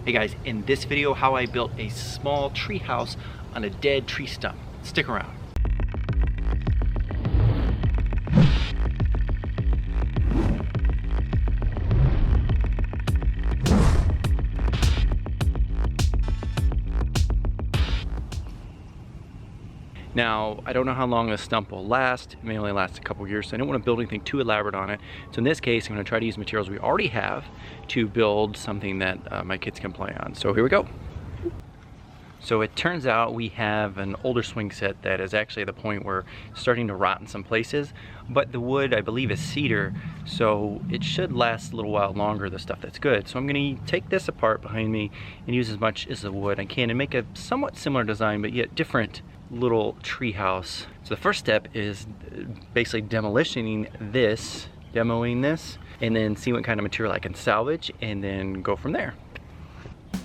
Hey guys, in this video, how I built a small tree house on a dead tree stump. Stick around. Now, I don't know how long this stump will last. It may only last a couple years, so I don't want to build anything too elaborate on it. So in this case, I'm going to try to use materials we already have to build something that my kids can play on. So here we go. So it turns out we have an older swing set that is actually at the point where it's starting to rot in some places, but the wood, I believe, is cedar, so it should last a little while longer, the stuff that's good. So I'm going to take this apart behind me and use as much as the wood I can and make a somewhat similar design, but yet different little tree house. So the first step is basically demoing this, and then see what kind of material I can salvage, and then go from there.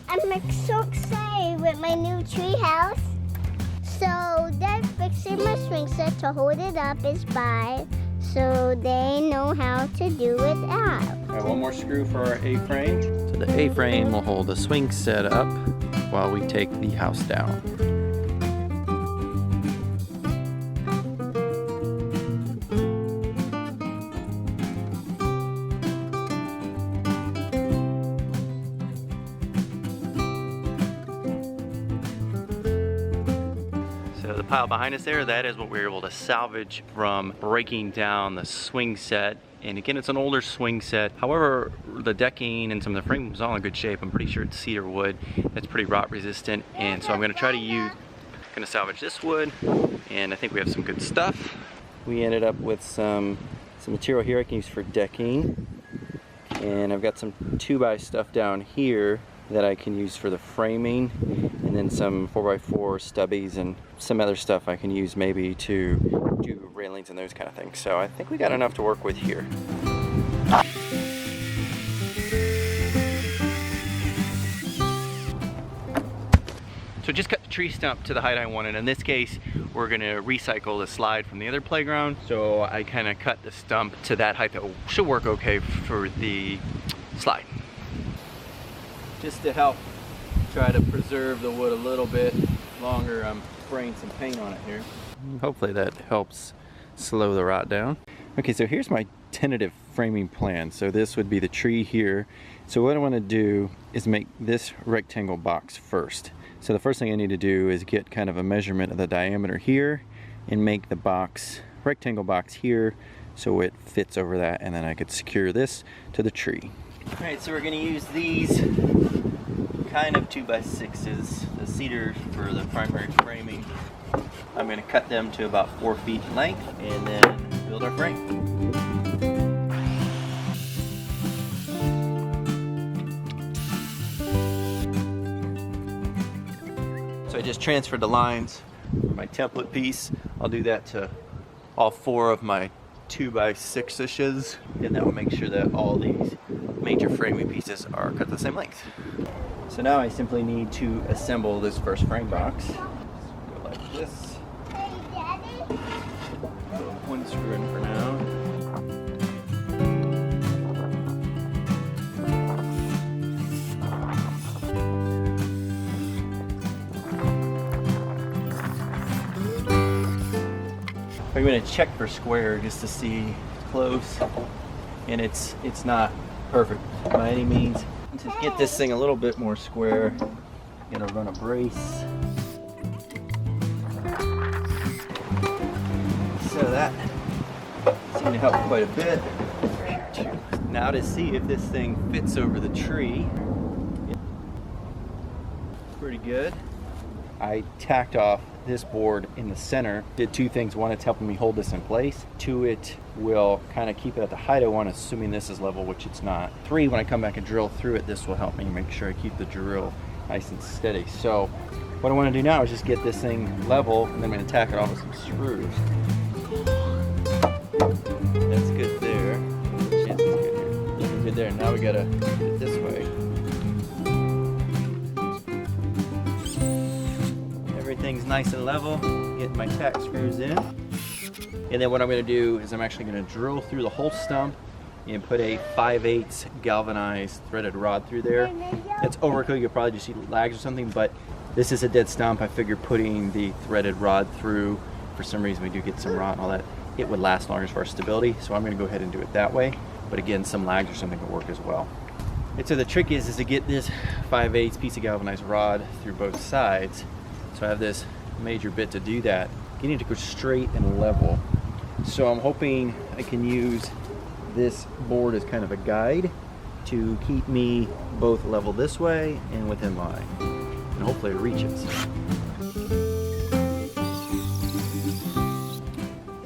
I'm so excited with my new tree house. So they're fixing my swing set to hold it up is by, so they know how to do it up. I have one more screw for our A-frame. So the A-frame will hold the swing set up while we take the house down. The pile behind us there, that is what we were able to salvage from breaking down the swing set. And again, it's an older swing set. However, the decking and some of the frame was all in good shape. I'm pretty sure it's cedar wood that's pretty rot resistant. And so I'm gonna try to salvage this wood, and I think we have some good stuff. We ended up with some material here I can use for decking. And I've got some 2x stuff down here that I can use for the framing, and then some 4x4 stubbies and some other stuff I can use maybe to do railings and those kind of things. So I think we got enough to work with here. So just cut the tree stump to the height I wanted. In this case, we're gonna recycle the slide from the other playground. So I kind of cut the stump to that height that should work okay for the slide. Just to help try to preserve the wood a little bit longer, I'm spraying some paint on it here. Hopefully that helps slow the rot down. Okay, so here's my tentative framing plan. So this would be the tree here. So what I want to do is make this rectangle box first. So the first thing I need to do is get kind of a measurement of the diameter here and make the rectangle box here so it fits over that, and then I could secure this to the tree. Alright, so we're going to use these kind of 2x6s, the cedar for the primary framing. I'm going to cut them to about 4 feet in length and then build our frame. So I just transferred the lines for my template piece. I'll do that to all 4 of my 2x6s, and that will make sure that all these major framing pieces are cut the same length. So now I simply need to assemble this first frame box. Go like this. Hey, Daddy? Put one screw in for now. I'm going to check for square just to see close, and it's not perfect by any means. To get this thing a little bit more square, I'm going to run a brace. So that seemed to help quite a bit. Now to see if this thing fits over the tree. Pretty good. I tacked off this board in the center. Did 2 things. 1, it's helping me hold this in place. 2, it will kind of keep it at the height I want, assuming this is level, which it's not. 3, when I come back and drill through it, this will help me make sure I keep the drill nice and steady. So what I want to do now is just get this thing level, and then I'm going to tack it off with some screws. That's good there. Chance is good here. Looking good there. Now we got to get it this way. Everything's nice and level. Get my tack screws in. And then what I'm going to do is I'm actually going to drill through the whole stump and put a 5/8 galvanized threaded rod through there. It's overkill, you'll probably just see lags or something, but this is a dead stump. I figured putting the threaded rod through, for some reason we do get some rot and all that, it would last longer as far as stability, so I'm gonna go ahead and do it that way. But again, some lags or something could work as well. And so the trick is to get this 5/8 piece of galvanized rod through both sides. So I have this major bit to do that, getting it to go straight and level. So I'm hoping I can use this board as kind of a guide to keep me both level this way and within line. And hopefully it reaches.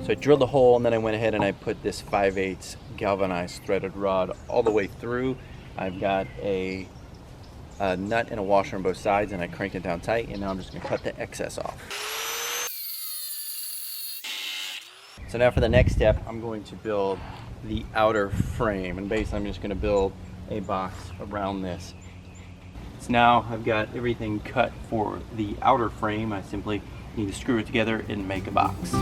So I drilled a hole and then I went ahead and I put this 5/8 galvanized threaded rod all the way through. I've got a nut and a washer on both sides and I cranked it down tight, and now I'm just going to cut the excess off. So now for the next step, I'm going to build the outer frame, and basically I'm just going to build a box around this. So now I've got everything cut for the outer frame. I simply need to screw it together and make a box.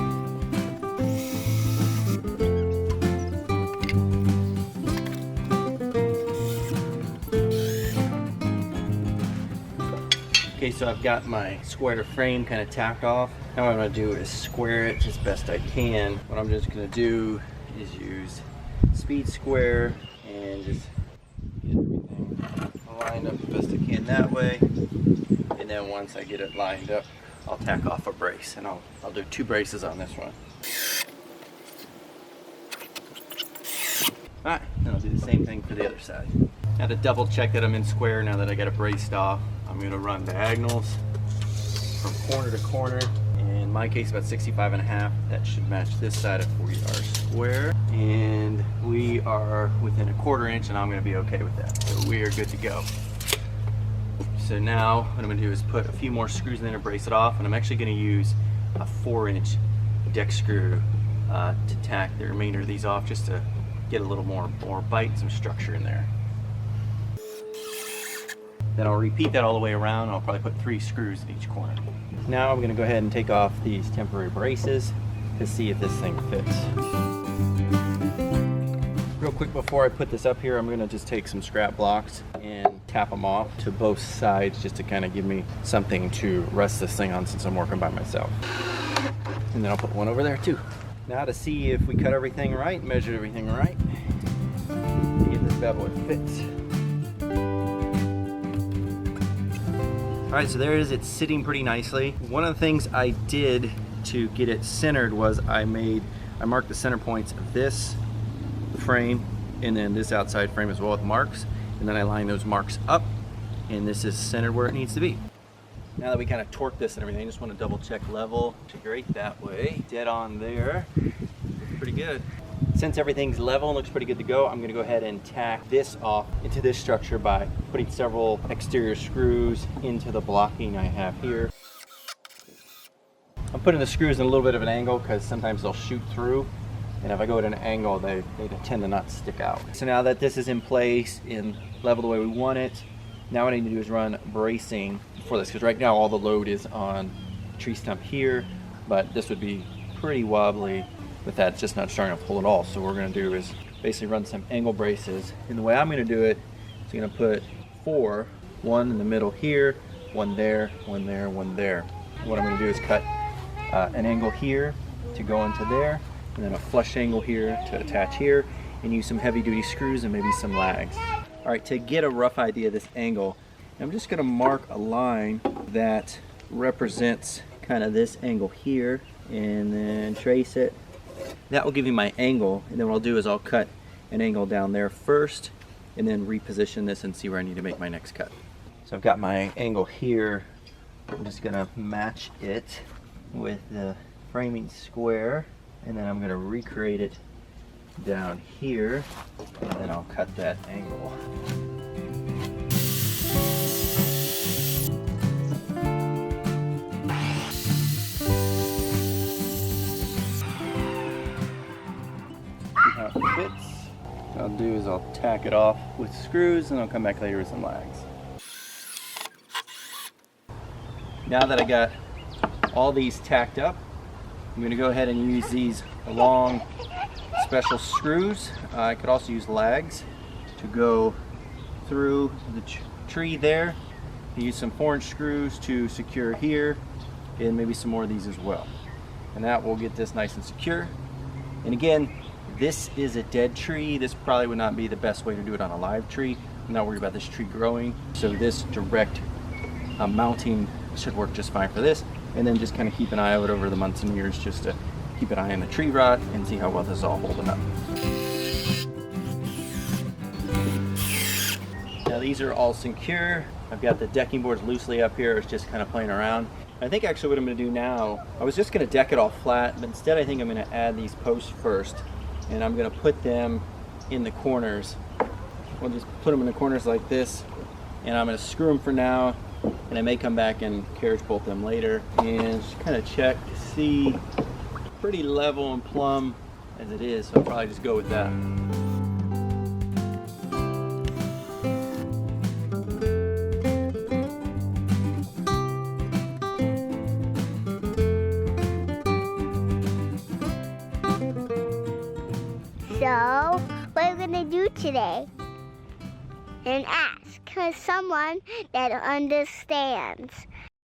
Okay, so I've got my square frame kind of tacked off. Now what I'm going to do is square it as best I can. What I'm just going to do is use speed square and just get everything lined up the best I can that way. And then once I get it lined up, I'll tack off a brace, and I'll do 2 braces on this one. Alright, then I'll do the same thing for the other side. Now to double check that I'm in square, now that I got it braced off, I'm going to run diagonals from corner to corner. In my case, about 65.5. That should match this side if we are square. And we are within a 1/4 inch, and I'm going to be okay with that. So we are good to go. So now what I'm going to do is put a few more screws in there to brace it off, and I'm actually going to use a 4-inch deck screw to tack the remainder of these off, just to get a little more bite and some structure in there. Then I'll repeat that all the way around. I'll probably put 3 screws in each corner. Now I'm going to go ahead and take off these temporary braces to see if this thing fits. Real quick before I put this up here, I'm going to just take some scrap blocks and tap them off to both sides, just to kind of give me something to rest this thing on since I'm working by myself. And then I'll put one over there too. Now to see if we cut everything right, measured everything right, see if this bad boy fits. Alright, so there it is. It's sitting pretty nicely. One of the things I did to get it centered was I marked the center points of this frame and then this outside frame as well with marks, and then I lined those marks up, and this is centered where it needs to be. Now that we kind of torque this and everything, I just want to double check level to great that way. Dead on there. Pretty good. Since everything's level and looks pretty good to go, I'm going to go ahead and tack this off into this structure by putting several exterior screws into the blocking I have here. I'm putting the screws in a little bit of an angle because sometimes they'll shoot through, and if I go at an angle, they tend to not stick out. So now that this is in place and level the way we want it, now what I need to do is run bracing for this, because right now all the load is on the tree stump here, but this would be pretty wobbly with that just not strong enough to hold it all. So what we're going to do is basically run some angle braces, and the way I'm going to do it is I'm going to put 4, one in the middle here, one there, one there, one there. What I'm going to do is cut an angle here to go into there, and then a flush angle here to attach here, and use some heavy duty screws and maybe some lags. Alright, to get a rough idea of this angle, I'm just going to mark a line that represents kind of this angle here, and then trace it. That will give you my angle, and then what I'll do is I'll cut an angle down there first, and then reposition this and see where I need to make my next cut. So I've got my angle here. I'm just going to match it with the framing square, and then I'm going to recreate it down here, and then I'll cut that angle. See how it fits. What I'll do is I'll tack it off with screws, and I'll come back later with some lags. Now that I got all these tacked up, I'm going to go ahead and use these long special screws. I could also use lags to go through the tree there. Use some 4-inch screws to secure here, and maybe some more of these as well. And that will get this nice and secure. And again, this is a dead tree. This probably would not be the best way to do it on a live tree. I'm not worried about this tree growing. So this direct mounting should work just fine for this. And then just kind of keep an eye out over the months and years just to keep an eye on the tree rot and see how well this is all holding up. Now these are all secure. I've got the decking boards loosely up here. It's just kind of playing around. I think actually what I'm going to do now, I was just going to deck it all flat, but instead I think I'm going to add these posts first, and I'm going to put them in the corners. We'll just put them in the corners like this, and I'm going to screw them for now, and I may come back and carriage bolt them later, and just kind of check to see. Pretty level and plumb as it is, so I'll probably just go with that. So, what are we gonna do today? And ask someone that understands.